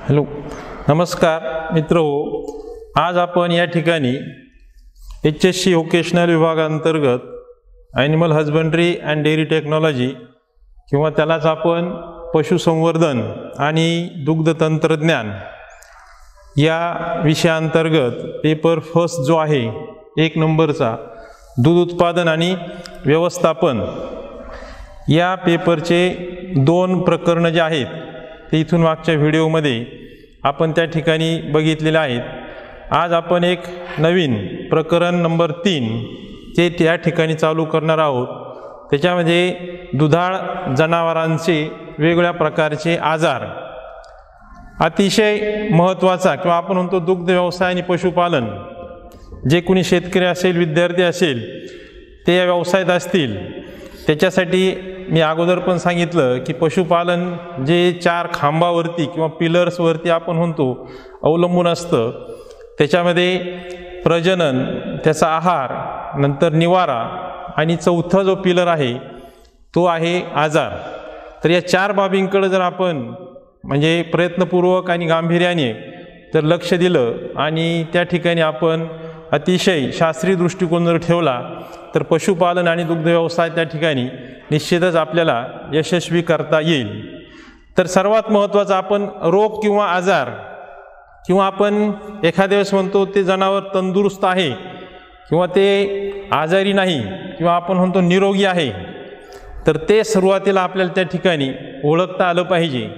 Hello नमस्कार मित्रहो, आज आपण या ठिकाणी HSC व्होकेशनल विभागांतर्गत animal husbandry and dairy technology किंवा त्यालाच आपण पशुसंवर्धन आणि दुग्ध तंत्रज्ञान या विषयाअंतर्गत पेपर फर्स्ट जो आहे 1 नंबरचा दूध उत्पादन आणि व्यवस्थापन या पेपरचे 2 प्रकरणं जे आहेत ते इथून मागच्या व्हिडिओमध्ये आपण त्या ठिकाणी बघितलेले आहेत। आज आपण एक नवीन प्रकरण नंबर 3 ते त्या ठिकाणी चालू करणार आहोत। त्याच्यामध्ये दुधाळ जनावरांचे वेगवेगळ्या प्रकारचे आजार, अतिशय महत्त्वाचा किंवा आपण म्हणतो दुग्ध व्यवसाय आणि पशुपालन, जे कोणी शेतकरी असेल, विद्यार्थी असेल, ते या व्यवसायात असतील त्याच्यासाठी मी अगोदर पण सांगितलं की पशुपालन जे 4 खांबावरती किंवा पिलर्सवरती आपण म्हणतो अवलंबून असतं। त्याच्यामध्ये प्रजनन, त्याचा आहार, नंतर निवारा आणि चौथा जो पिलर आहे तो आहे आजार। तर या 4 बाबींकडे जर आपण म्हणजे प्रयत्नपूर्वक आणि गांभीर्याने जर लक्ष दिलं आणि त्या ठिकाणी आपण अतिशय शास्त्रीय दृष्टिकोन जर ठेवला तर पशुपालन आणि दुग्ध व्यवसाय त्या ठिकाणी निश्चितच आपल्याला यशस्वी करता येईल। तर सर्वात महत्त्वाचं आपण रोग किंवा आजार किंवा आपण एखाद्या वेळेस म्हणतो ते जनावर तंदुरुस्त आहे किंवा ते आजारी नाही किंवा आपण म्हणतो निरोगी आहे, तर ते सुरुवातीला आपल्याला त्या ठिकाणी ओळखता आलं पाहिजे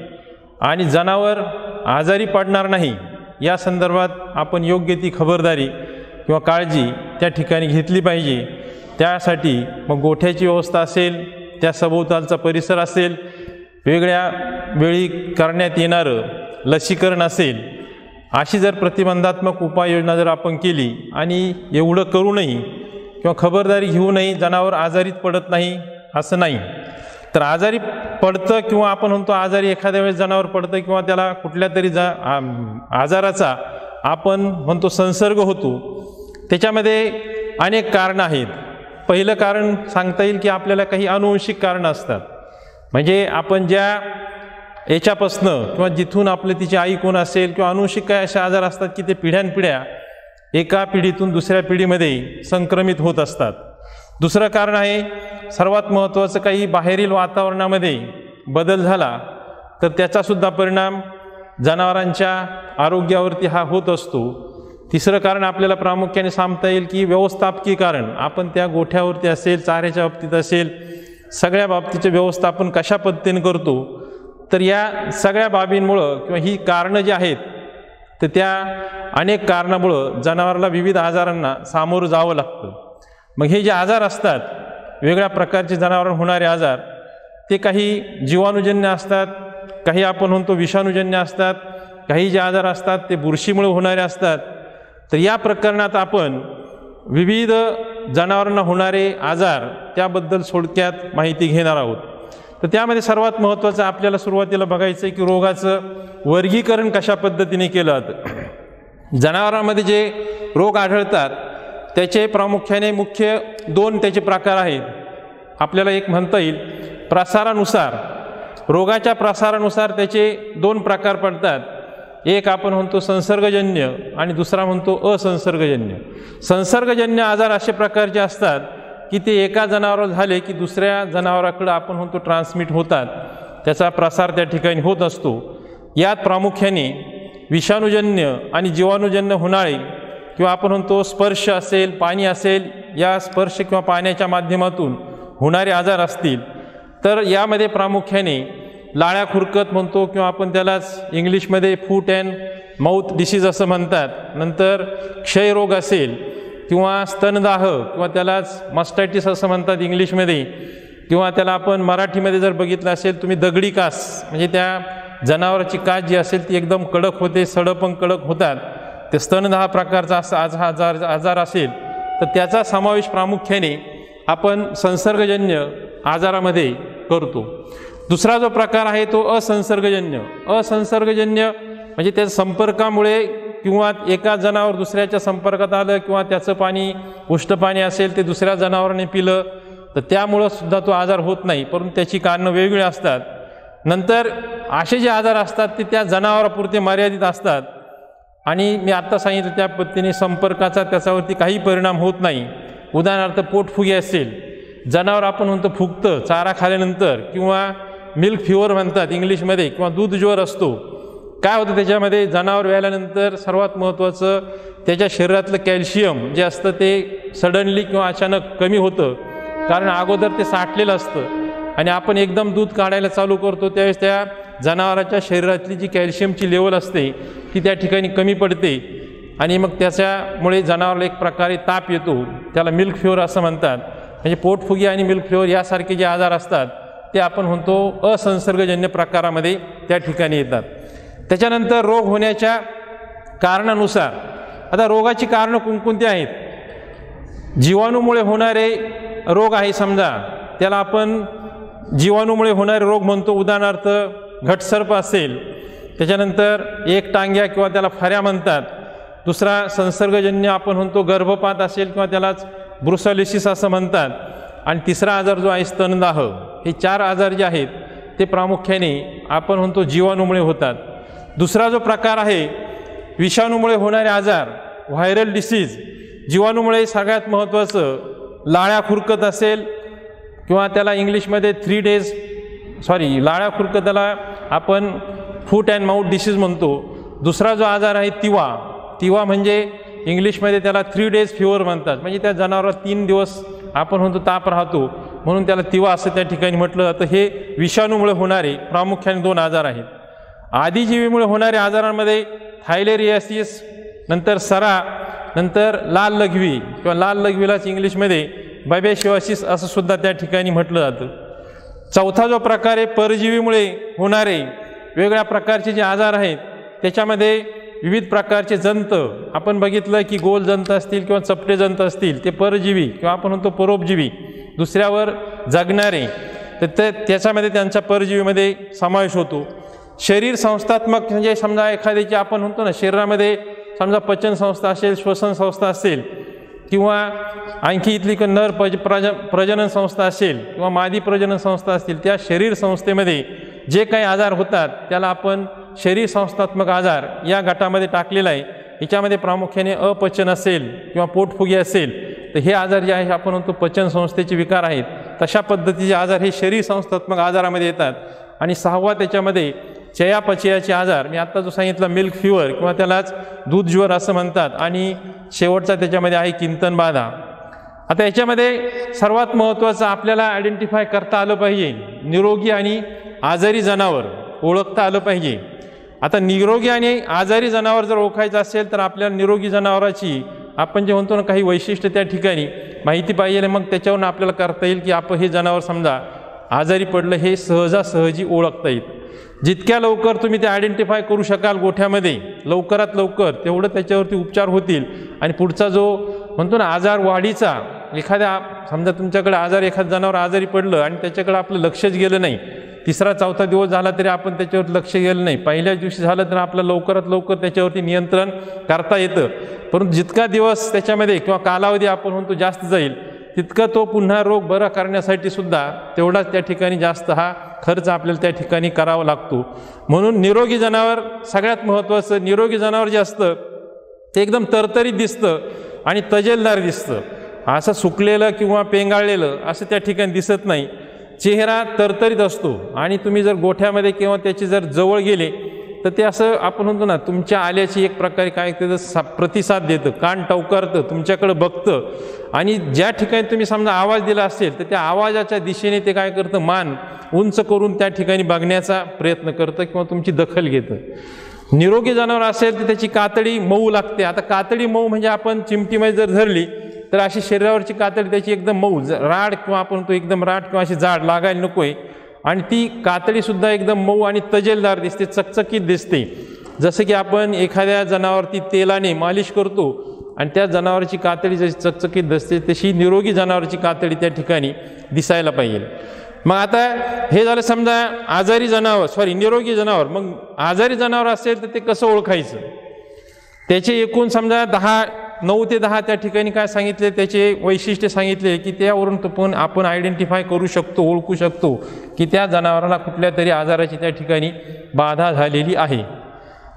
आणि जनावर आजारी पडणार नाही या संदर्भात आपण योग्य ती खबरदारी किंवा काळजी त्या ठिकाणी घेतली पाहिजे। त्यासाठी मग गोठ्याची व्यवस्था असेल, त्या सभोवतालचा परिसर असेल, वेगळ्या वेळी करण्यात येणारं लसीकरण असेल, अशी जर प्रतिबंधात्मक उपाययोजना जर आपण केली आणि एवढं करूनही किंवा खबरदारी घेऊनही जनावर आजारीत पडत नाही असं नाही, तर आजारी पडतं किंवा आपण म्हणतो आजारी एखाद्या वेळेस जनावर पडतं किंवा त्याला कुठल्या तरी आजाराचा आपण म्हणतो संसर्ग होतो, त्याच्यामध्ये अनेक कारणं आहेत। पहिलं कारण सांगता येईल की आपल्याला काही अनुवंशिक कारणं असतात, म्हणजे आपण ज्या याच्यापासनं किंवा जिथून आपलं तिची आई कोण असेल किंवा अनुवंशिक काय असे आजार असतात की ते पिढ्यानपिढ्या एका पिढीतून दुसऱ्या पिढीमध्ये संक्रमित होत असतात। दुसरं कारण आहे सर्वात महत्त्वाचं, काही बाहेरील वातावरणामध्ये बदल झाला तर त्याचासुद्धा परिणाम जनावरांच्या आरोग्यावरती हा होत असतो। तिसरं कारण आपल्याला प्रामुख्याने सांगता येईल की व्यवस्थापकीय कारण, आपण त्या गोठ्यावरती असेल, चाऱ्याच्या बाबतीत असेल, सगळ्या बाबतीचे व्यवस्थापन कशा पद्धतीने करतो, तर या सगळ्या बाबींमुळं किंवा ही कारणं जी आहेत तर त्या अनेक कारणामुळं जनावराला विविध आजारांना सामोरं जावं लागतं। मग हे जे आजार असतात, वेगळ्या प्रकारचे जनावरांना होणारे आजार, ते काही जीवाणूजन्य असतात, काही आपण म्हणतो विषाणूजन्य असतात, काही जे आजार असतात ते बुरशीमुळे होणारे असतात। तर या प्रकरणात आपण विविध जनावरांना होणारे आजार त्याबद्दल थोडक्यात माहिती घेणार आहोत। तर त्यामध्ये सर्वात महत्त्वाचं आपल्याला सुरुवातीला बघायचं आहे की रोगाचं वर्गीकरण कशा पद्धतीने केलं जातं। जनावरांमध्ये जे रोग आढळतात त्याचे प्रामुख्याने मुख्य 2 त्याचे प्रकार आहेत। आपल्याला एक म्हणता येईल प्रसारानुसार, रोगाच्या प्रसारानुसार त्याचे 2 प्रकार पडतात। एक आपण म्हणतो संसर्गजन्य आणि दुसरा म्हणतो असंसर्गजन्य। संसर्गजन्य आजार अशा प्रकारचे असतात की ते एका जनावरावर झाले की दुसऱ्या जनावराकडे आपण म्हणतो ट्रान्समिट होतात, त्याचा प्रसार त्या ठिकाणी होत असतो। यात प्रामुख्याने विषाणूजन्य आणि जीवाणूजन्य होणारे किंवा आपण म्हणतो स्पर्श असेल, पाणी असेल, या स्पर्श किंवा पाण्याच्या माध्यमातून होणारे आजार असतील, तर यामध्ये प्रामुख्याने लाळ्या खुरकत म्हणतो किंवा आपण त्यालाच इंग्लिशमध्ये फूट अँड माउथ डिसीज असं म्हणतात, नंतर क्षयरोग असेल किंवा स्तनदाह किंवा त्यालाच मस्टायटिस असं म्हणतात इंग्लिशमध्ये, किंवा त्याला आपण मराठीमध्ये जर बघितलं असेल तुम्ही दगडी कास, म्हणजे त्या जनावराची कास जी असेल ती एकदम कडक होते, सडं पण कडक होतात, ते स्तनदाह प्रकारचा असा आजार असेल तर त्याचा समावेश प्रामुख्याने आपण संसर्गजन्य आजारामध्ये करतो। दुसरा जो प्रकार आहे तो असंसर्गजन्य। असंसर्गजन्य म्हणजे त्या संपर्कामुळे किंवा एका जनावर दुसऱ्याच्या संपर्कात आलं किंवा त्याचं पाणी उष्ट पाणी असेल ते दुसऱ्या जनावराने पिलं तर त्यामुळं सुद्धा तो आजार होत नाही, परंतु त्याची कारणं वेगवेगळी असतात। नंतर असे जे आजार असतात ते त्या जनावरापुरते मर्यादित असतात आणि मी आत्ता सांगितलं त्या पद्धतीने संपर्काचा त्याच्यावरती काही परिणाम होत नाही. उदाहरणार्थ पोटफुगी असेल, जनावर आपण म्हणतो फुगतं चारा खाल्यानंतर, किंवा मिल्क फिवर म्हणतात इंग्लिशमध्ये, किंवा दूध ज्वर असतो. काय होतं त्याच्यामध्ये, जनावर व्याल्यानंतर सर्वात महत्त्वाचं त्याच्या शरीरातलं कॅल्शियम जे असतं ते सडनली किंवा अचानक कमी होतं, कारण अगोदर ते साठलेलं असतं आणि आपण एकदम दूध काढायला चालू करतो त्यावेळेस त्या जनावराच्या शरीरातली जी कॅल्शियमची लेवल असते ती त्या ठिकाणी कमी पडते आणि मग त्याच्यामुळे जनावराला एक प्रकारे ताप येतो, त्याला मिल्क फिवर असं म्हणतात. म्हणजे पोटफुगी आणि मिल्क फिवर यासारखे जे आजार असतात ते आपण म्हणतो असंसर्गजन्य प्रकारामध्ये त्या ठिकाणी येतात. त्याच्यानंतर रोग होण्याच्या कारणानुसार, आता रोगाची कारणं कोणकोणती आहेत? जीवाणूमुळे होणारे रोग आहे समजा, त्याला आपण जीवाणूमुळे होणारे रोग म्हणतो. उदाहरणार्थ घटसर्प असेल, त्याच्यानंतर एक टांग्या किंवा त्याला फऱ्या म्हणतात. दुसरा संसर्गजन्य आपण म्हणतो गर्भपात असेल किंवा त्यालाच ब्रुसेलोसिस असं म्हणतात. आणि तिसरा आजार जो आहे स्तनदाह. हे 4 आजार जे आहेत ते प्रामुख्याने आपण म्हणतो जीवाणूमुळे होतात. दुसरा जो प्रकार आहे विषाणूमुळे होणारे आजार, व्हायरल डिसीज. जीवाणूमुळे सगळ्यात महत्त्वाचं लाळ्या खुरकत असेल किंवा त्याला इंग्लिशमध्ये लाळ्या खुरकत त्याला आपण फूट अँड माउथ डिसीज म्हणतो. दुसरा जो आजार आहे तिवा म्हणजे इंग्लिशमध्ये त्याला 3 days फीवर म्हणतात. म्हणजे त्या जनावराला 3 दिवस आपण म्हणतो ताप राहतो, म्हणून त्याला तिवा असं त्या ठिकाणी म्हटलं जातं. हे विषाणूमुळे होणारे प्रामुख्याने 2 आजार आहेत. आदिजीवीमुळे होणाऱ्या आजारांमध्ये थायलेरियासिस, नंतर सरा, नंतर लाल लघवी किंवा लाल लघवीलाच इंग्लिशमध्ये बॅबेशियोसिस असं सुद्धा त्या ठिकाणी म्हटलं जातं. चौथा जो प्रकार आहे परजीवीमुळे होणारे वेगळ्या प्रकारचे जे आजार आहेत, त्याच्यामध्ये विविध प्रकारचे जंत आपण बघितलं की गोल जंत असतील किंवा चपटे जंत असतील ते परजीवी किंवा आपण म्हणतो परोपजीवी, दुसऱ्यावर जगणारे, तर त्याच्यामध्ये त्यांच्या परजीवीमध्ये समावेश होतो. शरीर संस्थात्मक म्हणजे समजा एखाद्याची आपण म्हणतो ना शरीरामध्ये समजा पचन संस्था असेल, श्वसन संस्था असेल किंवा आणखी इथली नर प्रजनन संस्था असेल किंवा मादी प्रजनन संस्था असतील, त्या शरीर संस्थेमध्ये जे काही आजार होतात त्याला आपण शरीर संस्थात्मक आजार या गटामध्ये टाकलेला आहे. याच्यामध्ये प्रामुख्याने अपचन असेल किंवा पोटफुगी असेल तर हे आजार जे आहे आपण म्हणतो पचन संस्थेचे विकार आहेत. तशा पद्धतीचे आजार हे शरीर संस्थात्मक आजारामध्ये येतात. आणि 6वा त्याच्यामध्ये चयापचयाचे आजार, मी आत्ता जो सांगितला मिल्क फिवर किंवा त्यालाच दूध ज्वर असं म्हणतात. आणि शेवटचा त्याच्यामध्ये आहे किंतन बाधा. आता याच्यामध्ये सर्वात महत्त्वाचं आपल्याला आयडेंटिफाय करता आलं पाहिजे, निरोगी आणि आजारी जनावर ओळखता आलं पाहिजे. आता निरोगी आणि आजारी जनावर जर ओळखायचं असेल तर आपल्याला निरोगी जनावराची आपण जे म्हणतो ना काही वैशिष्ट्य त्या ठिकाणी माहिती पाहिजे. मग त्याच्यावरून आपल्याला करता येईल की आपण हे जनावर समजा आजारी पडलं हे सहजासहजी ओळखता येईल. जितक्या लवकर तुम्ही ते आयडेंटिफाय करू शकाल गोठ्यामध्ये लवकरात लवकर तेवढं त्याच्यावरती उपचार होतील. आणि पुढचा जो म्हणतो ना आजार वाढीचा, एखाद्या समजा तुमच्याकडे एखादं जनावर आजारी पडलं आणि त्याच्याकडे आपलं लक्षच गेलं नाही, 3रा 4था दिवस झाला तरी आपण त्याच्यावर लक्ष गेलं नाही, पहिल्याच दिवशी झालं तर आपलं लवकरात लवकर त्याच्यावरती नियंत्रण करता येतं. परंतु जितका दिवस त्याच्यामध्ये किंवा कालावधी आपण म्हणतो जास्त जाईल तितकं तो पुन्हा रोग बरा करण्यासाठी सुद्धा तेवढाच त्या ठिकाणी जास्त हा खर्च आपल्याला त्या ठिकाणी करावा लागतो. म्हणून निरोगी जनावर सगळ्यात महत्त्वाचं, निरोगी जनावर जे असतं ते एकदम तरतरीत दिसतं आणि तजेलदार दिसतं. असं सुकलेलं किंवा पेंगाळलेलं असं त्या ठिकाणी दिसत नाही. चेहरा तरतरीत असतो आणि तुम्ही जर गोठ्यामध्ये किंवा त्याची जर जवळ गेले तर ते असं आपण म्हणतो ना तुमच्या आल्याची एक प्रकारे काय त्याचं प्रतिसाद देतं, कान टवकारतं, तुमच्याकडं बघतं. आणि ज्या ठिकाणी तुम्ही समजा आवाज दिला असेल तर त्या आवाजाच्या दिशेने ते काय करतं, मान उंच करून त्या ठिकाणी बघण्याचा प्रयत्न करतं किंवा तुमची दखल घेतं. निरोगी जनावर असेल तर त्याची कातडी मऊ लागते. आता कातडी मऊ म्हणजे आपण चिमटीमध्ये जर धरली तर अशी शरीरावरची कातडी त्याची एकदम मऊ, राड किंवा आपण तो एकदम राड किंवा अशी जाड लागायला नको आहे. आणि ती कातडीसुद्धा एकदम मऊ आणि तजेलदार दिसते, चकचकीत दिसते. जसं की आपण एखाद्या जनावरती तेलाने मालिश करतो आणि त्या जनावराची कातडी जशी चकचकीत दिसते तशी निरोगी जनावराची कातडी त्या ठिकाणी दिसायला पाहिजे. मग आता हे झालं समजा निरोगी जनावर. मग आजारी जनावर असेल तर ते कसं ओळखायचं, त्याचे एकूण समजा 10 9 ते 10 त्या ठिकाणी काय सांगितले, त्याचे वैशिष्ट्य सांगितले की त्यावरून पण आपण आयडेंटिफाय करू शकतो, ओळखू शकतो की त्या जनावराला कुठल्या तरी आजाराची त्या ठिकाणी बाधा झालेली आहे.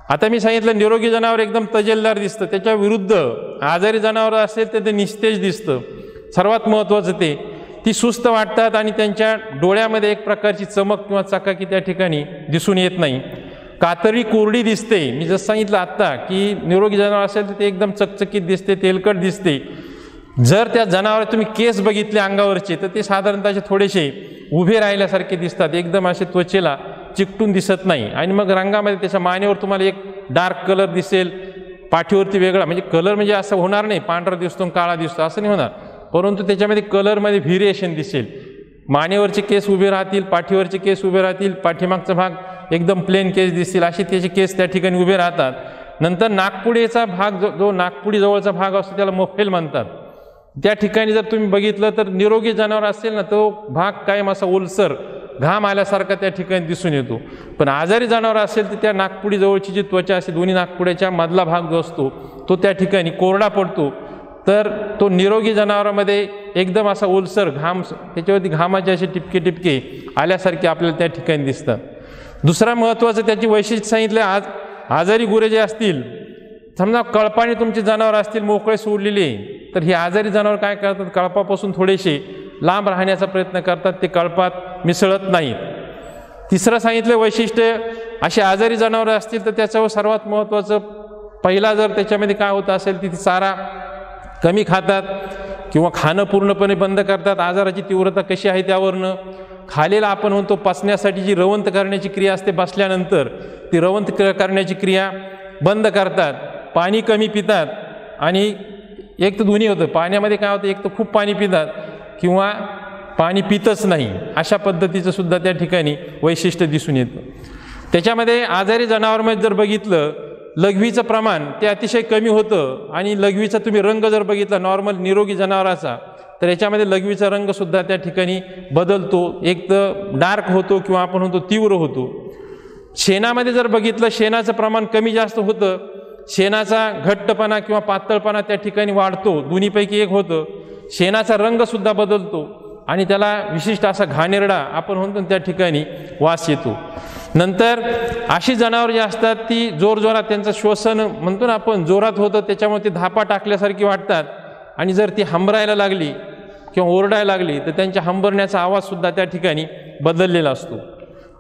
आता मी सांगितलं निरोगी जनावर एकदम तजेलदार दिसतं, त्याच्या विरुद्ध आजारी जनावर असेल तर ते निस्तेज दिसतं. सर्वात महत्त्वाचं ती सुस्त वाटतात आणि त्यांच्या डोळ्यामध्ये एक प्रकारची चमक किंवा चकाकी त्या ठिकाणी दिसून येत नाही. कातरी कोरडी दिसते. मी जसं सांगितलं आत्ता की निरोगी जनावर असेल तर ते एकदम चकचकीत दिसते, तेलकट दिसते. जर त्या जनावर तुम्ही केस बघितले अंगावरचे तर ते साधारणतः थोडेसे उभे राहिल्यासारखे दिसतात, एकदम असे त्वचेला चिकटून दिसत नाही. आणि मग रंगामध्ये त्याच्या मानेवर तुम्हाला एक डार्क कलर दिसेल, पाठीवरती वेगळा, म्हणजे कलर म्हणजे असं होणार नाही पांढरा दिसतो काळा दिसतो असं नाही होणार, परंतु त्याच्यामध्ये कलरमध्ये व्हेरिएशन दिसेल. मानेवरचे केस उभे राहतील, पाठीवरचे केस उभे राहतील, पाठीमागचा भाग एकदम प्लेन केस दिसतील, असे त्याचे केस त्या ठिकाणी उभे राहतात. नंतर नागपुडीचा भाग जो नागपुडी जवळचा भाग असतो त्याला मोफेल म्हणतात. त्या ठिकाणी जर तुम्ही बघितलं तर निरोगी जनावर असेल ना तो भाग कायम असा ओलसर घाम आल्यासारखा त्या ठिकाणी दिसून येतो. पण आजारी जनावर असेल तर त्या नागपुडी जवळची जी त्वचा असते दोन्ही नागपुड्याच्या मधला भाग जो असतो तो त्या ठिकाणी कोरडा पडतो. तर तो निरोगी जनावरामध्ये एकदम असा ओलसर घाम, त्याच्यावरती घामाचे असे टिपके टिपके आल्यासारखे आपल्याला त्या ठिकाणी दिसतात. दुसरा महत्त्वाचं त्याची वैशिष्ट्य सांगितलं, आजारी गुरे जे असतील, समजा कळपाने तुमचे जनावर असतील मोकळे सोडलेले, तर ही आजारी जनावर काय करतात, कळपापासून थोडेसे लांब राहण्याचा प्रयत्न करतात, ते कळपात मिसळत नाहीत. तिसरं सांगितलं वैशिष्ट्य, असे आजारी जनावर असतील तर त्याच्यावर सर्वात महत्त्वाचं पहिला जर त्याच्यामध्ये काय होत असेल ती चारा कमी खातात किंवा खाणं पूर्णपणे बंद करतात. आजाराची तीव्रता कशी आहे त्यावरनं खालेला आपण म्हणतो पचण्यासाठी जी रवंत करण्याची क्रिया असते बसल्यानंतर, ती रवंत करण्याची क्रिया बंद करतात, पाणी कमी पितात. आणि एक तर दोन्ही होतं, पाण्यामध्ये काय होतं, एक तर खूप पाणी पितात किंवा पाणी पितच नाही, अशा पद्धतीचं सुद्धा त्या ठिकाणी वैशिष्ट्य दिसून येतं. त्याच्यामध्ये आजारी जनावरांमध्ये जर बघितलं लघवीचं प्रमाण ते अतिशय कमी होतं. आणि लघवीचा तुम्ही रंग जर बघितला नॉर्मल निरोगी जनावराचा तर याच्यामध्ये लघवीचा रंगसुद्धा त्या ठिकाणी बदलतो, एक तर डार्क होतो किंवा आपण म्हणतो तीव्र होतो. शेणामध्ये जर बघितलं शेणाचं प्रमाण कमी जास्त होतं, शेणाचा घट्टपणा किंवा पातळपणा त्या ठिकाणी वाढतो, दोन्हीपैकी एक होतं. शेणाचा रंगसुद्धा बदलतो आणि त्याला विशिष्ट असा घाणेरडा आपण म्हणतो त्या ठिकाणी वास येतो. नंतर अशी जनावर जी असतात ती जोरजोरात त्यांचं श्वसन म्हणतो ना आपण जोरात होतं, त्याच्यामुळे ती धापा टाकल्यासारखी वाटतात. आणि जर ती हंबरायला लागली किंवा ओरडायला लागली तर त्यांच्या हंबरण्याचा आवाजसुद्धा त्या ठिकाणी बदललेला असतो.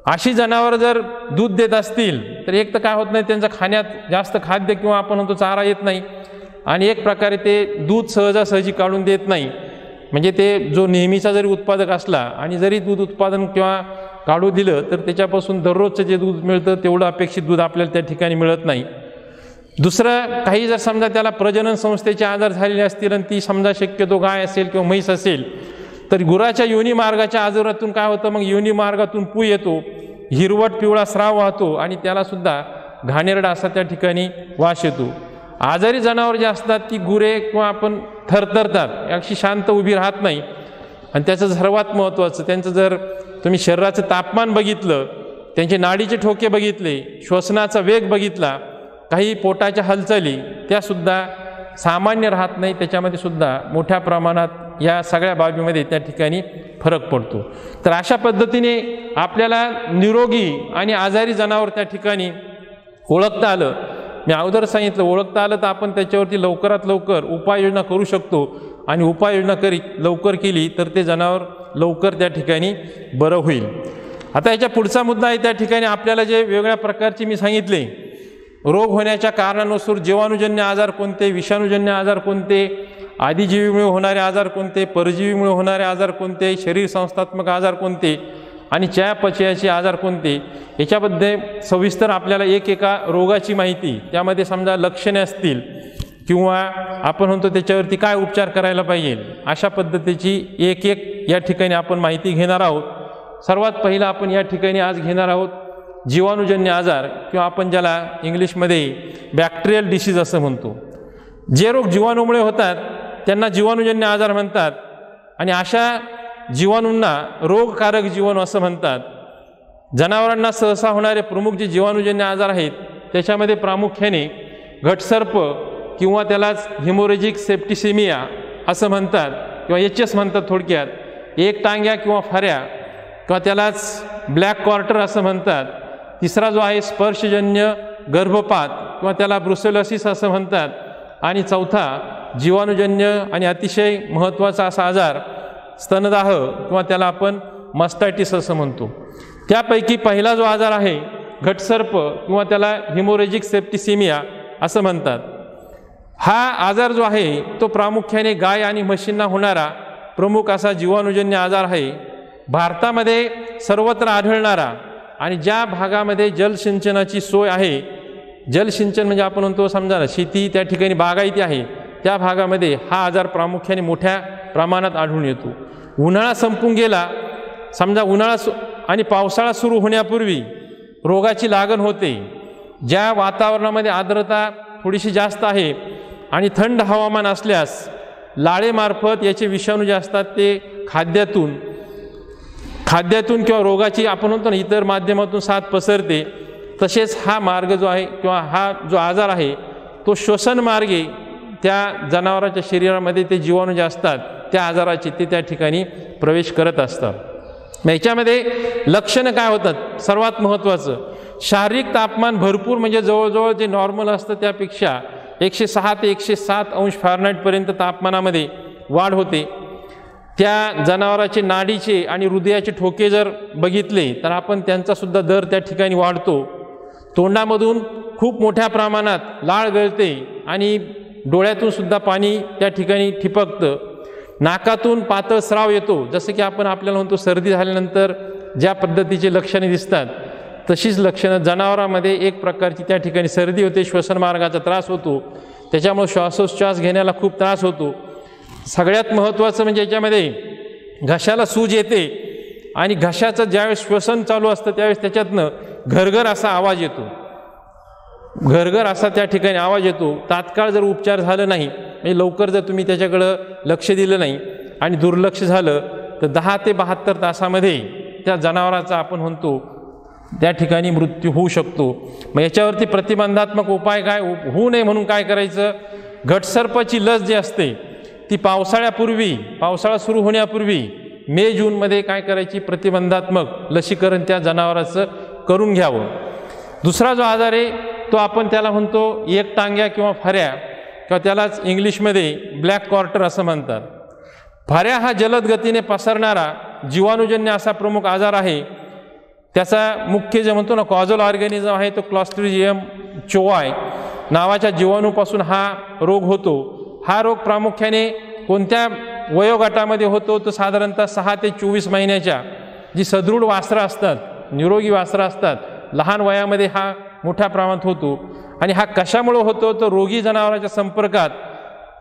अशी जनावर जर दूध देत असतील तर एक तर काय होत नाही, त्यांच्या खाण्यात जास्त खाद्य किंवा आपण म्हणतो चारा येत नाही आणि एक प्रकारे ते दूध सहजासहजी काढून देत नाही. म्हणजे ते जो नेहमीचा जरी उत्पादक असला आणि जरी दूध उत्पादन किंवा काढू दिलं तर त्याच्यापासून दररोजचं जे दूध मिळतं तेवढं अपेक्षित दूध आपल्याला त्या ठिकाणी मिळत नाही. दुसरं काही जर समजा त्याला प्रजनन संस्थेचे आजार झालेले असतील आणि ती समजा शक्यतो गाय असेल किंवा म्हैस असेल तर गुराच्या योनी मार्गाच्या आजारातून काय होतं, मग योनी मार्गातून पू येतो, हिरवट पिवळा स्राव वाहतो आणि त्यालासुद्धा घाणेरडा असा त्या ठिकाणी वास येतो. आजारी जनावर जे असतात ती गुरे किंवा आपण थरथरतात, अशी शांत उभी राहत नाही. आणि त्याचं सर्वात महत्त्वाचं त्यांचं जर तुम्ही शरीराचं तापमान बघितलं, त्यांचे नाडीचे ठोके बघितले, श्वसनाचा वेग बघितला, काही पोटाच्या हालचाली त्यासुद्धा सामान्य राहत नाही, त्याच्यामध्ये सुद्धा मोठ्या प्रमाणात या सगळ्या बाबीमध्ये त्या ठिकाणी फरक पडतो. तर अशा पद्धतीने आपल्याला निरोगी आणि आजारी जनावर त्या ठिकाणी ओळखता आलं. मी अगोदर सांगितलं ओळखता आलं तर आपण त्याच्यावरती लवकरात लवकर उपाययोजना करू शकतो आणि उपाययोजना लवकर केली तर ते जनावर लवकर त्या ठिकाणी बरं होईल. आता याच्या पुढचा मुद्दा आहे त्या ठिकाणी आपल्याला जे वेगवेगळ्या प्रकारचे मी सांगितले रोग होण्याच्या कारणानुसार जीवाणूजन्य आजार कोणते, विषाणूजन्य आजार कोणते, आदिजीवीमुळे होणारे आजार कोणते, परजीवीमुळे होणारे आजार कोणते, शरीर संस्थात्मक आजार कोणते आणि चयापचयाचे आजार कोणते, याच्यामध्ये सविस्तर आपल्याला एका रोगाची माहिती, त्यामध्ये समजा लक्षणे असतील किंवा आपण म्हणतो त्याच्यावरती काय उपचार करायला पाहिजे, अशा पद्धतीची एक या ठिकाणी आपण माहिती घेणार आहोत. सर्वात पहिला आपण या ठिकाणी आज घेणार आहोत जीवाणूजन्य आजार किंवा आपण ज्याला इंग्लिशमध्ये बॅक्टेरियल डिसीज असं म्हणतो. जे रोग जीवाणूमुळे होतात त्यांना जीवाणूजन्य आजार म्हणतात आणि अशा जीवाणूंना रोगकारक जीवाणू असं म्हणतात. जनावरांना सहसा होणारे प्रमुख जे जीवाणूजन्य आजार आहेत त्याच्यामध्ये प्रामुख्याने घटसर्प, किंवा त्यालाच हिमोरेजिक सेप्टिसेमिया असं म्हणतात किंवा HS म्हणतात थोडक्यात, एक टांग्या किंवा फऱ्या किंवा त्यालाच ब्लॅक क्वार्टर असं म्हणतात. तिसरा जो आहे स्पर्शजन्य गर्भपात किंवा त्याला ब्रुसेलोसिस असं म्हणतात. आणि चौथा जीवाणूजन्य आणि अतिशय महत्त्वाचा असा आजार स्तनदाह किंवा त्याला आपण मस्टायटिस असं म्हणतो. त्यापैकी पहिला जो आजार आहे घटसर्प किंवा त्याला हिमोरेजिक सेप्टिसेमिया असं म्हणतात. हा आजार जो आहे तो प्रामुख्याने गाय आणि म्हशींना होणारा प्रमुख असा जीवाणूजन्य आजार आहे. भारतामध्ये सर्वत्र आढळणारा आणि ज्या भागामध्ये जलसिंचनाची सोय आहे, जलसिंचन म्हणजे आपण म्हणतो समजा ना शेती त्या ठिकाणी बागायती आहे, त्या भागामध्ये हा आजार प्रामुख्याने मोठ्या प्रमाणात आढळून येतो. उन्हाळा संपून गेला समजा, उन्हाळा आणि पावसाळा सुरू होण्यापूर्वी रोगाची लागण होते. ज्या वातावरणामध्ये आर्द्रता थोडीशी जास्त आहे आणि थंड हवामान असल्यास लाळेमार्फत याचे विषाणू जे असतात ते खाद्यातून किंवा रोगाची आपण म्हणतो ना इतर माध्यमातून साथ पसरते. तसेच हा मार्ग जो आहे किंवा हा जो आजार आहे तो श्वसन मार्गे त्या जनावराच्या शरीरामध्ये ते जीवाणू जे असतात त्या आजाराचे ते त्या ठिकाणी प्रवेश करत असतात. मग याच्यामध्ये लक्षणं काय होतात? सर्वात महत्त्वाचं शारीरिक तापमान भरपूर म्हणजे जवळजवळ जे नॉर्मल असतं त्यापेक्षा 106 ते 107 अंश फॅरनहाईटपर्यंत तापमानामध्ये वाढ होते. त्या जनावराचे नाडीचे आणि हृदयाचे ठोके जर बघितले तर आपण त्यांचासुद्धा दर त्या ठिकाणी वाढतो. तोंडामधून खूप मोठ्या प्रमाणात लाळ गळते आणि डोळ्यातून सुद्धा पाणी त्या ठिकाणी ठिपकतं. नाकातून पातळ स्राव येतो, जसं की आपण आपल्याला म्हणतो सर्दी झाल्यानंतर ज्या पद्धतीचे लक्षणे दिसतात तशीच लक्षणं जनावरांमध्ये एक प्रकारची त्या ठिकाणी सर्दी होते, श्वसन मार्गाचा त्रास होतो, त्याच्यामुळे श्वासोच्छ्वास घेण्याला खूप त्रास होतो. सगळ्यात महत्त्वाचं म्हणजे याच्यामध्ये घशाला सूज येते आणि घशाचं ज्यावेळेस श्वसन चालू असतं त्यावेळेस त्याच्यातनं घरघर असा आवाज येतो, घरघर असा त्या ठिकाणी आवाज येतो. तात्काळ जर उपचार झालं नाही म्हणजे लवकर जर तुम्ही त्याच्याकडं लक्ष दिलं नाही आणि दुर्लक्ष झालं तर 10 ते 72 तासामध्ये त्या जनावराचा आपण म्हणतो त्या ठिकाणी मृत्यू होऊ शकतो. मग याच्यावरती प्रतिबंधात्मक उपाय काय होऊ नये म्हणून काय करायचं? घटसर्पाची लस जी असते ती पावसाळ्यापूर्वी, पावसाळा सुरू होण्यापूर्वी मे जूनमध्ये काय करायची? प्रतिबंधात्मक लसीकरण त्या जनावराचं करून घ्यावं. दुसरा जो आजार आहे तो आपण त्याला म्हणतो एक टांग्या किंवा फऱ्या किंवा त्यालाच इंग्लिशमध्ये ब्लॅक क्वार्टर असं म्हणतात. फऱ्या हा जलद गतीने पसरणारा जीवाणूजन्य असा प्रमुख आजार आहे. त्याचा मुख्य जे म्हणतो ना कॉझल ऑर्गॅनिझम आहे तो क्लॉस्ट्रिडियम चोवाय नावाच्या जीवाणूपासून हा रोग होतो. हा रोग प्रामुख्याने कोणत्या वयोगटामध्ये होतो? तो साधारणतः 6 ते 24 महिन्याच्या जी सदृढ वासरं असतात, निरोगी वासरं असतात, लहान वयामध्ये हा मोठ्या प्रमाणात होतो. आणि हा कशामुळे होतो? तर रोगी जनावरांच्या संपर्कात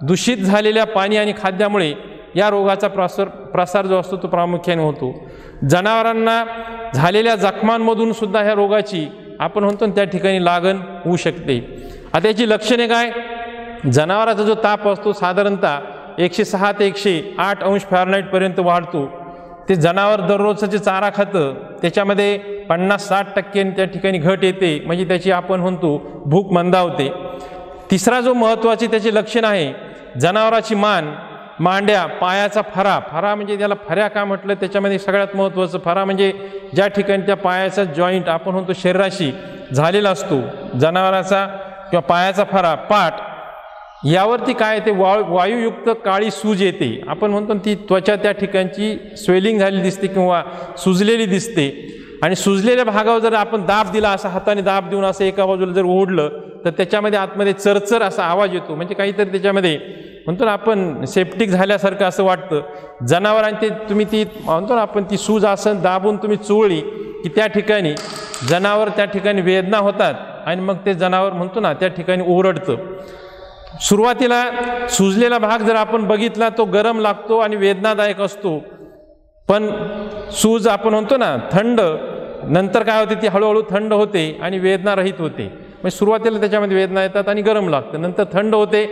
दूषित झालेल्या पाणी आणि खाद्यामुळे या रोगाचा प्रसार जो असतो तो प्रामुख्याने होतो. जनावरांना झालेल्या जखमांमधून सुद्धा ह्या रोगाची आपण म्हणतो त्या ठिकाणी लागण होऊ शकते. आता याची लक्षणे काय? जनावराचा जो ताप असतो साधारणतः 106 ते 108 अंश फॅरनहाईटपर्यंत वाढतो. ते जनावर दररोजचं जे चारा खातं त्याच्यामध्ये 50-60% त्या ठिकाणी घट येते, म्हणजे त्याची आपण म्हणतो भूक मंदावते. तिसरा जो महत्त्वाचे त्याचे लक्षण आहे जनावराची मान, मांड्या, पायाचा फरा म्हणजे त्याला फऱ्या का म्हटलं? त्याच्यामध्ये सगळ्यात महत्त्वाचं फरा म्हणजे ज्या ठिकाणी त्या पायाचा जॉईंट आपण म्हणतो शरीराशी झालेला असतो जनावराचा किंवा पायाचा फरा, पाठ यावरती काय येते? वायुयुक्त काळी सूज येते. आपण म्हणतो ती त्वचा त्या ठिकाणची स्वेलिंग झालेली दिसते किंवा सुजलेली दिसते. आणि सुजलेल्या भागावर जर आपण दाब दिला, असा हाताने दाब देऊन असं एका बाजूला जर ओढलं तर त्याच्यामध्ये आतमध्ये चरचर असा आवाज येतो, म्हणजे काहीतरी त्याच्यामध्ये म्हणतो ना आपण सेप्टिक झाल्यासारखं असं वाटतं. जनावरांचे तुम्ही ती म्हणतो ना आपण ती सूज असं दाबून तुम्ही चोळली की त्या ठिकाणी जनावर त्या ठिकाणी वेदना होतात आणि मग ते जनावर म्हणतो ना त्या ठिकाणी ओरडतं. सुरुवातीला सुजलेला भाग जर आपण बघितला तो गरम लागतो आणि वेदनादायक असतो, पण सूज आपण म्हणतो ना थंड, नंतर काय होते ती हळूहळू थंड होते आणि वेदनारहित होते. म्हणजे सुरुवातीला त्याच्यामध्ये वेदना येतात आणि गरम लागतं, नंतर थंड होते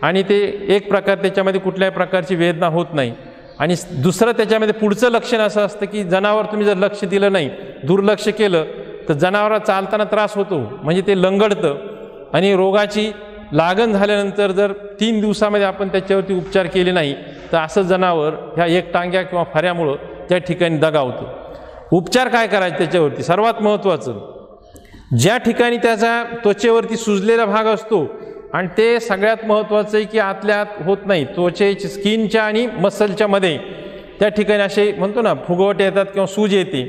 आणि ते एक प्रकार त्याच्यामध्ये कुठल्याही प्रकारची वेदना होत नाही. आणि दुसरं त्याच्यामध्ये पुढचं लक्षण असं असतं की जनावर तुम्ही जर लक्ष दिलं नाही, दुर्लक्ष केलं तर जनावराला चालताना त्रास होतो, म्हणजे ते लंगडतं आणि रोगाची लागण झाल्यानंतर जर 3 दिवसामध्ये आपण त्याच्यावरती उपचार केले नाही तर असं जनावर ह्या एकटांग्या किंवा फऱ्यामुळं त्या ठिकाणी दगावतं. उपचार काय करायचे त्याच्यावरती? सर्वात महत्त्वाचं, ज्या ठिकाणी त्याचा त्वचेवरती सुजलेला भाग असतो आणि ते सगळ्यात महत्त्वाचं आहे की आतल्या आत होत नाही, त्वचेच्या स्किनच्या आणि मसलच्या मध्ये त्या ठिकाणी असे म्हणतो ना फुगवट येतात किंवा सूज येते.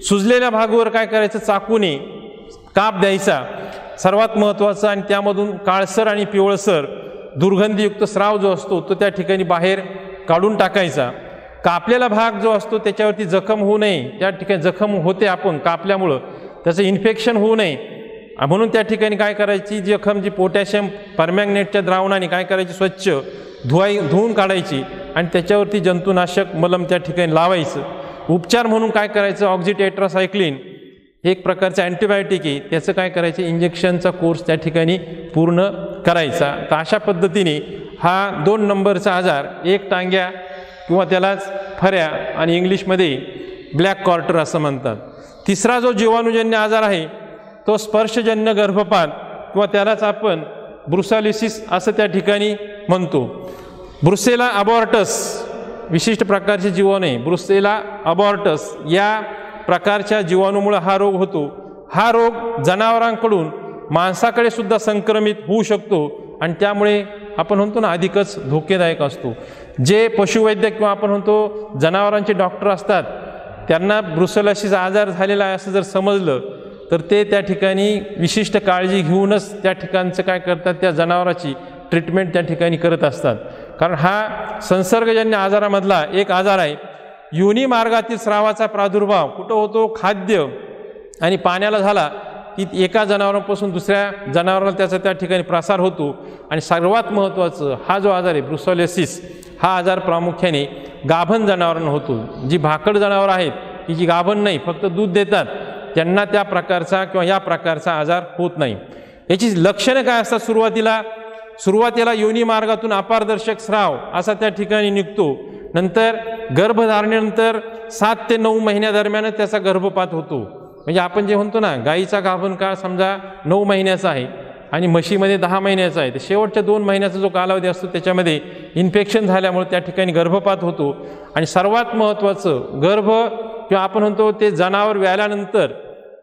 सुजलेल्या भागावर काय करायचं? चाकूने काप द्यायचा सर्वात महत्त्वाचं, आणि त्यामधून काळसर आणि पिवळसर दुर्गंधीयुक्त स्राव जो असतो तो त्या ठिकाणी बाहेर काढून टाकायचा. कापलेला भाग जो असतो त्याच्यावरती जखम होऊ नये, त्या ठिकाणी जखम होते आपण कापल्यामुळं, त्याचं इन्फेक्शन होऊ नये म्हणून त्या ठिकाणी काय करायची, जखम जी पोटॅशियम परमॅंगनेटच्या द्रावणाने काय करायची, स्वच्छ धुवून काढायची आणि त्याच्यावरती जंतुनाशक मलम त्या ठिकाणी लावायचं. उपचार म्हणून काय करायचं? ऑक्झिटेट्रासायक्लिन एक प्रकारचं अँटीबायोटिक आहे, त्याचं काय करायचं? इंजेक्शनचा कोर्स त्या ठिकाणी पूर्ण करायचा. तर अशा पद्धतीने हा 2 नंबरचा आजार, एकटांग्या किंवा त्यालाच फऱ्या आणि इंग्लिशमध्ये ब्लॅक क्वार्टर असं म्हणतात. तिसरा जो जीवाणूजन्य आजार आहे तो स्पर्शजन्य गर्भपात किंवा त्यालाच आपण ब्रुसेलोसिस असं त्या ठिकाणी म्हणतो. ब्रुसेला अबॉर्टस विशिष्ट प्रकारचे जीवाणू आहे, ब्रुसेला अबॉर्टस या प्रकारच्या जीवाणूमुळे हा रोग होतो. हा रोग जनावरांकडून माणसाकडे सुद्धा संक्रमित होऊ शकतो आणि त्यामुळे आपण म्हणतो ना अधिकच धोकेदायक असतो. जे पशुवैद्य किंवा आपण म्हणतो जनावरांचे डॉक्टर असतात त्यांना ब्रुसेलोसिस आजार झालेला आहे असं जर समजलं तर ते त्या ठिकाणी विशिष्ट काळजी घेऊनच त्या ठिकाणचं काय करतात, त्या जनावराची ट्रीटमेंट त्या ठिकाणी करत असतात. कारण हा संसर्गजन्य आजारामधला एक आजार आहे. योनी मार्गातील स्रावाचा प्रादुर्भाव कुठं होतो? खाद्य आणि पाण्याला झाला की एका जनावरापासून दुसऱ्या जनावराला त्याचा त्या ठिकाणी प्रसार होतो. आणि सर्वात महत्त्वाचं हा जो आजार आहे ब्रुसेलोसिस, हा आजार प्रामुख्याने गाभण जनावरांना होतो. जी भाकड जनावरं आहेत की जी गाभण नाही फक्त दूध देतात त्यांना त्या प्रकारचा किंवा या प्रकारचा आजार होत नाही. याची लक्षणं काय असतात? सुरुवातीला योनी मार्गातून अपारदर्शक स्राव असा त्या ठिकाणी निघतो. नंतर गर्भधारणेनंतर 7 ते 9 महिन्यादरम्यान त्याचा गर्भपात होतो. म्हणजे आपण जे म्हणतो ना गाईचा गाभण काळ समजा 9 महिन्याचा आहे आणि म्हशीमध्ये 10 महिन्याचा आहे, तर शेवटच्या 2 महिन्याचा जो कालावधी असतो त्याच्यामध्ये इन्फेक्शन झाल्यामुळे त्या ठिकाणी गर्भपात होतो. आणि सर्वात महत्त्वाचं गर्भ किंवा आपण म्हणतो ते जनावर व्याल्यानंतर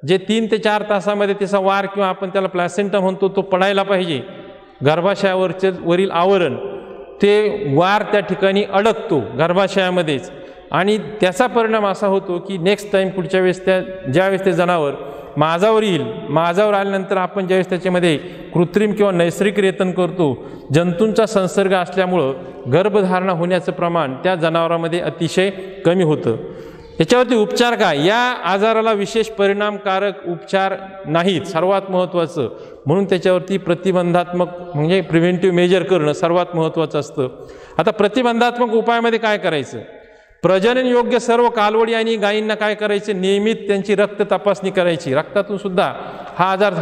जे 3 ते 4 तासामध्ये त्याचा वार किंवा आपण त्याला प्लॅसेंटा म्हणतो तो पडायला पाहिजे. गर्भाशयावरचे वरील आवरण ते वार त्या ठिकाणी अडकतो गर्भाशयामध्येच आणि त्याचा परिणाम असा होतो की नेक्स्ट टाईम पुढच्या वेळेस ज्यावेळेस ते जनावर माझावर येईल, माझावर आल्यानंतर आपण ज्यावेळेस त्याच्यामध्ये कृत्रिम किंवा नैसर्गिक रेतन करतो, जंतूंचा संसर्ग असल्यामुळं गर्भधारणा होण्याचं प्रमाण त्या जनावरांमध्ये अतिशय कमी होतं. याच्यावरती उपचार काय? या आजाराला विशेष परिणामकारक उपचार नाहीत सर्वात महत्त्वाचं, म्हणून त्याच्यावरती प्रतिबंधात्मक म्हणजे प्रिव्हेंटिव्ह मेजर करणं सर्वात महत्त्वाचं असतं. आता प्रतिबंधात्मक उपायामध्ये काय करायचं? प्रजनन योग्य सर्व कालवडी आणि गायींना काय करायचे? नियमित त्यांची रक्त तपासणी करायची. रक्तातून सुद्धा हा आजार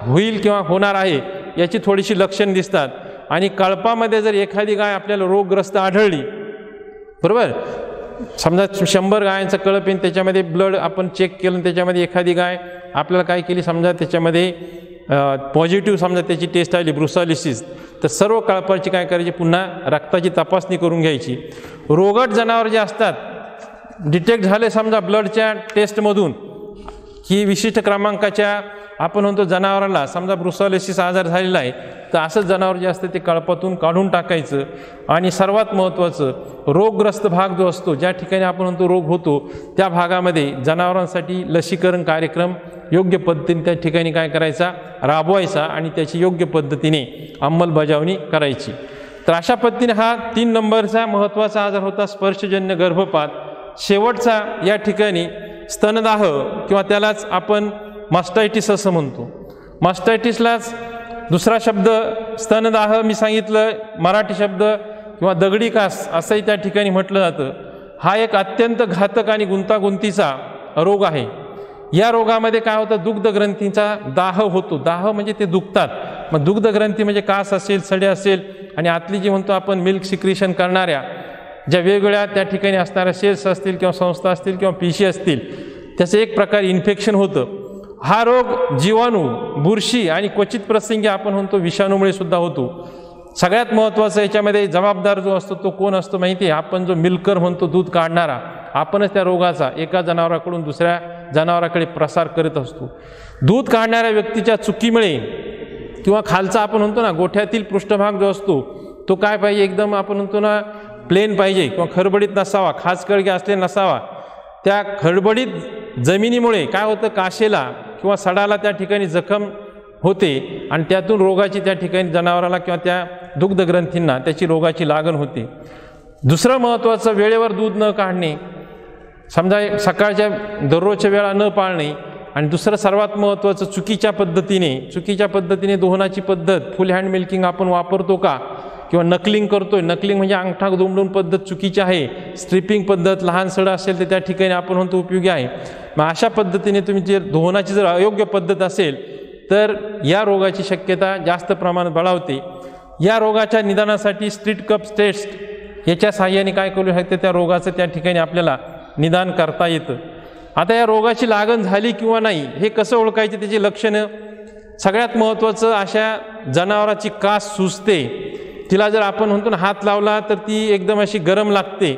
होईल किंवा होणार आहे याची थोडीशी लक्षणं दिसतात. आणि कळपामध्ये जर एखादी गाय आपल्याला रोगग्रस्त आढळली, बरोबर, समजा 100 गायांचा कळप येईल त्याच्यामध्ये ब्लड आपण चेक केलं, त्याच्यामध्ये एखादी गाय आपल्याला काय केली समजा त्याच्यामध्ये पॉझिटिव्ह समजा त्याची टेस्ट आली ब्रुसेलोसिस, तर सर्व कळपाची काय करायची? पुन्हा रक्ताची तपासणी करून घ्यायची. रोगट जनावर जे असतात डिटेक्ट झाले समजा ब्लडच्या टेस्टमधून की विशिष्ट क्रमांकाच्या आपण म्हणतो जनावराला समजा ब्रुसेलोसिस आजार झालेला आहे, तर असं जनावर जे असतं ते कळपातून काढून टाकायचं. आणि सर्वात महत्त्वाचं रोगग्रस्त भाग जो असतो ज्या ठिकाणी आपण म्हणतो रोग होतो त्या भागामध्ये जनावरांसाठी लसीकरण कार्यक्रम योग्य पद्धतीने त्या ठिकाणी काय करायचा? राबवायचा आणि त्याची योग्य पद्धतीने अंमलबजावणी करायची. तर अशा पद्धतीने हा 3 नंबरचा महत्त्वाचा आजार होता स्पर्शजन्य गर्भपात. शेवटचा या ठिकाणी स्तनदाह किंवा त्यालाच आपण मास्टायटिस असं म्हणतो. मास्टायटिसलाच दुसरा शब्द स्तनदाह मी सांगितलं, मराठी शब्द किंवा दगडी कास असंही त्या ठिकाणी म्हटलं जातं. हा एक अत्यंत घातक आणि गुंतागुंतीचा रोग आहे. या रोगामध्ये काय होतं? दुग्धग्रंथींचा दाह होतो. दाह म्हणजे ते दुखतात. मग दुग्धग्रंथी म्हणजे कास असेल, सडे असेल आणि आतली जी म्हणतो आपण मिल्क सिक्रिशन करणाऱ्या ज्या वेगवेगळ्या त्या ठिकाणी असणाऱ्या सेल्स असतील किंवा संस्था असतील किंवा पेशी असतील त्याचं एक प्रकार इन्फेक्शन होतं. हा रोग जीवाणू, बुरशी आणि क्वचित प्रसंगी आपण म्हणतो विषाणूमुळे सुद्धा होतो. सगळ्यात महत्त्वाचं याच्यामध्ये जबाबदार जो असतो तो कोण असतो माहिती आहे? आपण जो मिल्कर म्हणतो, दूध काढणारा, आपणच त्या रोगाचा एका जनावराकडून दुसऱ्या जनावराकडे प्रसार करत असतो. दूध काढणाऱ्या व्यक्तीच्या चुकीमुळे किंवा खालचा आपण म्हणतो ना गोठ्यातील पृष्ठभाग जो असतो तो काय पाहिजे, एकदम आपण म्हणतो ना प्लेन पाहिजे किंवा खडबडीत नसावा, खाचकळगे असले नसावा. त्या खडबडीत जमिनीमुळे काय होतं, काशेला किंवा सडाला त्या ठिकाणी जखम होते आणि त्यातून रोगाची त्या ठिकाणी जनावराला किंवा त्या दुग्धग्रंथींना त्याची रोगाची लागण होते. दुसरं महत्त्वाचं, वेळेवर दूध न काढणे, समजा सकाळच्या दररोजच्या वेळा न पाळणे. आणि दुसरं सर्वात महत्त्वाचं, चुकीच्या पद्धतीने दोहनाची पद्धत, फुल हँड मिल्किंग आपण वापरतो का किंवा नकलिंग करतोय. नकलिंग म्हणजे अंगठा दुमडून पद्धत चुकीची आहे. स्ट्रिपिंग पद्धत, लहान सडा असेल तर त्या ठिकाणी आपण म्हणतो उपयोगी आहे. मग अशा पद्धतीने तुम्ही जे दोहनाची जर अयोग्य पद्धत असेल तर या रोगाची शक्यता जास्त प्रमाणात बळावते. या रोगाच्या निदानासाठी स्ट्रीट कप टेस्ट याच्या साहाय्याने काय करू शकते, त्या रोगाचं त्या ठिकाणी आपल्याला निदान करता येतं. आता या रोगाची लागण झाली किंवा नाही हे कसं ओळखायचे, त्याची लक्षणं. सगळ्यात महत्त्वाचं, अशा जनावराची कास सुजते. तिला जर आपण म्हणतो ना हात लावला तर ती एकदम अशी गरम लागते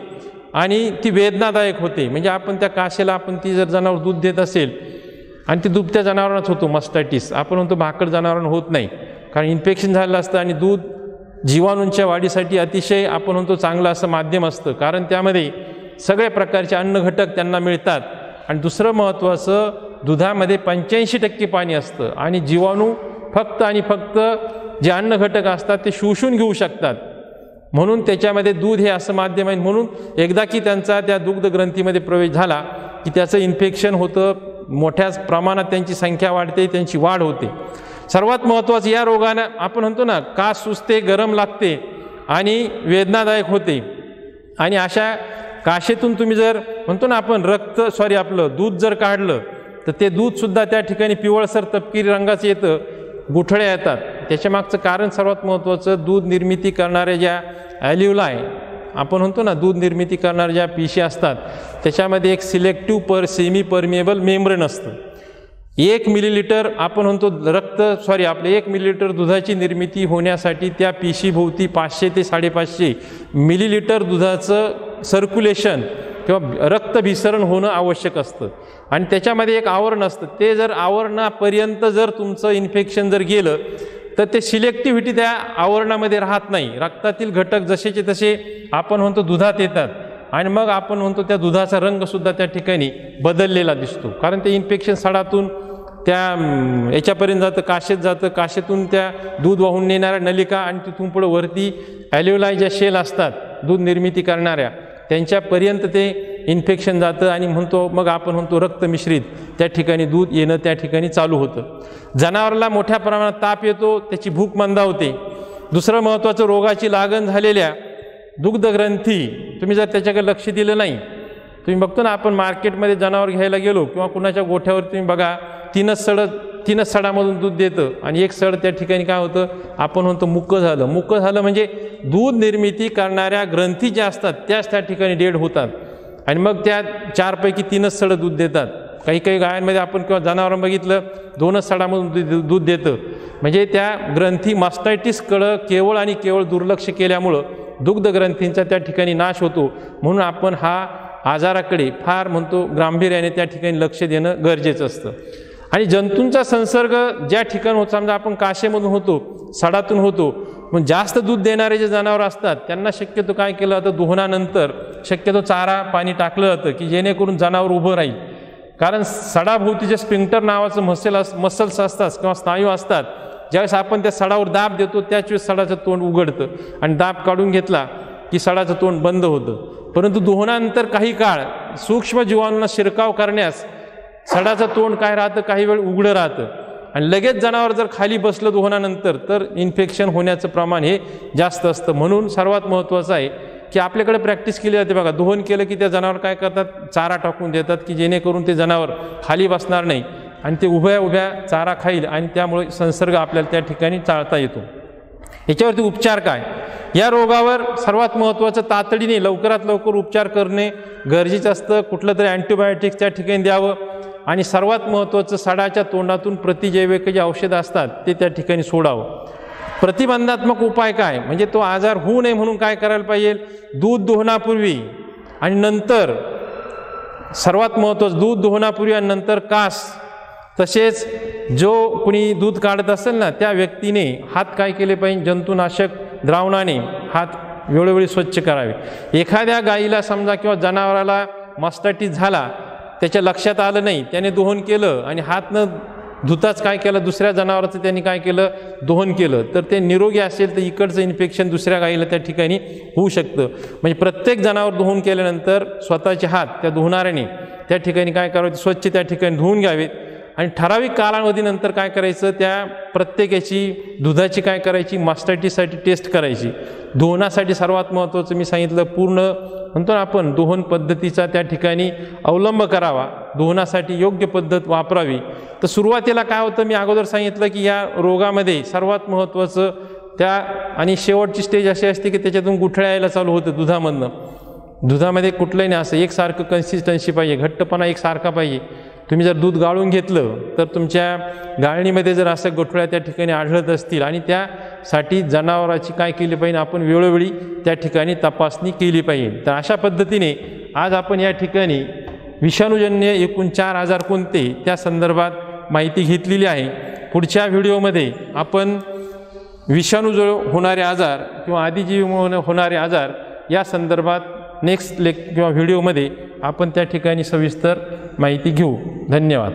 आणि ती वेदनादायक होते. म्हणजे आपण त्या काशेला आपण ती जर जनावर दूध देत असेल आणि ती दुभत्या जनावरांनाच होतो मास्टायटिस, आपण म्हणतो भाकड जनावरांना होत नाही, कारण इन्फेक्शन झालेलं असतं. आणि दूध जीवाणूंच्या वाढीसाठी अतिशय आपण म्हणतो चांगलं असं माध्यम असतं, कारण त्यामध्ये सगळ्या प्रकारचे अन्नघटक त्यांना मिळतात. आणि दुसरं महत्त्वाचं, दुधामध्ये 85% पाणी असतं आणि जीवाणू फक्त आणि फक्त जे अन्नघटक असतात ते शोषून घेऊ शकतात. म्हणून त्याच्यामध्ये दूध हे असं माध्यम आहे. म्हणून एकदा की त्यांचा त्या दुग्धग्रंथीमध्ये प्रवेश झाला की त्याचं इन्फेक्शन होतं, मोठ्या प्रमाणात त्यांची संख्या वाढते, त्यांची वाढ होते. सर्वात महत्त्वाचं, या रोगानं आपण म्हणतो ना कास सुजते, गरम लागते आणि वेदनादायक होते. आणि अशा काशेतून तुम्ही जर म्हणतो ना आपण आपलं दूध जर काढलं तर ते दूधसुद्धा त्या ठिकाणी पिवळसर तपकिरी रंगाचं येतं, गुठळ्या येतात. त्याच्या मागचं कारण सर्वात महत्त्वाचं, दूध निर्मिती करणाऱ्या ज्या ॲल्व्युलाई आपण म्हणतो ना, दूध निर्मिती करणाऱ्या ज्या पिशी असतात त्याच्यामध्ये एक सिलेक्टिव्ह सेमी परमिएबल मेम्ब्रेन असतं. 1 मिलीलिटर आपण म्हणतो 1 मिलीलिटर दुधाची निर्मिती होण्यासाठी त्या पिशीभोवती 500 ते 550 मिलीलिटर दुधाचं सर्क्युलेशन किंवा रक्तभिसरण होणं आवश्यक असतं. आणि त्याच्यामध्ये एक आवरण असतं, ते जर आवरणापर्यंत जर तुमचं इन्फेक्शन जर गेलं तर ते सिलेक्टिव्हिटी त्या आवरणामध्ये राहत नाही. रक्तातील घटक जसेचे तसे आपण म्हणतो दुधात येतात आणि मग आपण म्हणतो त्या दुधाचा रंगसुद्धा त्या ठिकाणी बदललेला दिसतो, कारण ते इन्फेक्शन सडातून त्या याच्यापर्यंत जातं, काशेत जातं, काशेतून त्या दूध वाहून नेणाऱ्या नलिका आणि तिथून पुढे वरती ॲल्व्युलाई ज्या शेल असतात दूध निर्मिती करणाऱ्या त्यांच्यापर्यंत ते इन्फेक्शन जातं आणि मग आपण म्हणतो रक्त मिश्रित त्या ठिकाणी दूध येणं त्या ठिकाणी चालू होतं. जनावराला मोठ्या प्रमाणात ताप येतो, त्याची भूक मंदावते. दुसरं महत्त्वाचं, रोगाची लागण झालेल्या दुग्धग्रंथी तुम्ही जर त्याच्याकडे लक्ष दिलं नाही, तुम्ही बघतो ना आपण मार्केटमध्ये जनावर घ्यायला गेलो किंवा कुणाच्या गोठ्यावर तुम्ही बघा, तीनच सडामधून दूध देतं आणि एक सड त्या ठिकाणी काय होतं, आपण म्हणतो मुक्क झालं म्हणजे दूध निर्मिती करणाऱ्या ग्रंथी ज्या असतात त्याच त्या ठिकाणी डेड होतात आणि मग त्या 4 पैकी 3च सड दूध देतात. काही गायांमध्ये आपण किंवा जनावरांना बघितलं 2च सडामधून दूध देतं. म्हणजे त्या ग्रंथी मास्टायटिसकडं केवळ दुर्लक्ष केल्यामुळं दुग्धग्रंथींचा त्या ठिकाणी नाश होतो. म्हणून आपण हा आजाराकडे फार म्हणतो गांभीर्याने त्या ठिकाणी लक्ष देणं गरजेचं असतं. आणि जंतूंचा संसर्ग ज्या ठिकाणी होतो, समजा आपण काशेमधून होतो, सडातून होतो, मग जास्त दूध देणारे जे जनावर असतात त्यांना शक्यतो काय केलं जातं, दोहनानंतर शक्यतो चारा पाणी टाकलं जातं की जेणेकरून जनावर उभं राहील. कारण सडाभोवती जे स्पिंक्टर नावाचं मसल्स असतात किंवा स्नायू असतात, ज्यावेळेस आपण त्या सडावर दाब देतो त्याच वेळेस सडाचं तोंड उघडतं आणि दाब काढून घेतला की सडाचं तोंड बंद होतं. परंतु दोहनानंतर काही काळ सूक्ष्म जीवाणूंना शिरकाव करण्यास सडाचं तोंड काय राहतं, काही वेळ उघडं राहतं आणि लगेच जनावर जर खाली बसलं दोहनानंतर तर इन्फेक्शन होण्याचं प्रमाण हे जास्त असतं. म्हणून सर्वात महत्त्वाचं आहे की आपल्याकडे प्रॅक्टिस केली जाते बघा, दोहन केलं की त्या जनावर काय करतात, चारा टाकून देतात की जेणेकरून ते जनावर खाली बसणार नाही आणि ते उभ्या चारा खाईल आणि त्यामुळे संसर्ग आपल्याला त्या ठिकाणी टाळता येतो. याच्यावरती उपचार काय, या रोगावर सर्वात महत्त्वाचं तातडीने लवकरात लवकर उपचार करणे गरजेचं असतं. कुठलं तरी अँटीबायोटिक्स त्या ठिकाणी द्यावं आणि सर्वात महत्त्वाचं सडाच्या तोंडातून प्रतिजैविक जे औषधं असतात ते त्या ठिकाणी सोडावं. प्रतिबंधात्मक उपाय काय म्हणजे तो आजार होऊ नये म्हणून काय करायला पाहिजे, दूध दोहनापूर्वी आणि नंतर सर्वात महत्त्वाचं दूध दोहनापूर्वी आणि नंतर कास, तसेच जो कुणी दूध काढत असेल ना त्या व्यक्तीने हात काय केले पाहिजे, जंतुनाशक द्रावणाने हात वेळोवेळी स्वच्छ करावे. एखाद्या गाईला समजा किंवा जनावराला मास्टायटिस झाला, त्याच्या लक्षात आलं नाही, त्याने दोहन केलं आणि हात न धुताच काय केलं दुसऱ्या जनावराचं त्यांनी काय केलं दोहन केलं, तर ते निरोगी असेल तर इकडचं इन्फेक्शन दुसऱ्या गाईला त्या ठिकाणी होऊ शकतं. म्हणजे प्रत्येक जनावर दोहन केल्यानंतर स्वतःचे हात त्या धुवणाऱ्याने त्या ठिकाणी काय करावे, स्वच्छ त्या ठिकाणी धुवून घ्यावेत आणि ठराविक कालावधीनंतर काय करायचं, त्या प्रत्येकाची दुधाची काय करायची, मास्टायटिससाठी टेस्ट करायची. दोहनासाठी सर्वात महत्त्वाचं मी सांगितलं, पूर्ण म्हणतो ना आपण दोहन पद्धतीचा त्या ठिकाणी अवलंब करावा, दोहनासाठी योग्य पद्धत वापरावी. तर सुरुवातीला काय होतं, मी अगोदर सांगितलं की या रोगामध्ये सर्वात महत्त्वाचं त्या आणि शेवटची स्टेज अशी असते की त्याच्यातून गुठळ्या यायला चालू होतं दुधामधनं. दुधामध्ये कुठलंही नाही असं एकसारखं कन्सिस्टन्सी पाहिजे, घट्टपणा एकसारखा पाहिजे. तुम्ही जर दूध गाळून घेतलं तर तुमच्या गाळणीमध्ये जर असं गुठळ्या त्या ठिकाणी आढळत असतील आणि त्यासाठी जनावराची काय केली पाहिजे, आपण वेळोवेळी त्या ठिकाणी तपासणी केली पाहिजे. तर अशा पद्धतीने आज आपण या ठिकाणी विषाणूजन्य एकूण 4 आजार कोणते त्या संदर्भात माहिती घेतलेली आहे. पुढच्या व्हिडिओमध्ये आपण विषाणूजो होणारे आजार किंवा आदिजीवामुळे होणारे आजार या संदर्भात नेक्स्ट किंवा व्हिडिओमध्ये आपण त्या ठिकाणी सविस्तर माहिती घेऊ. धन्यवाद.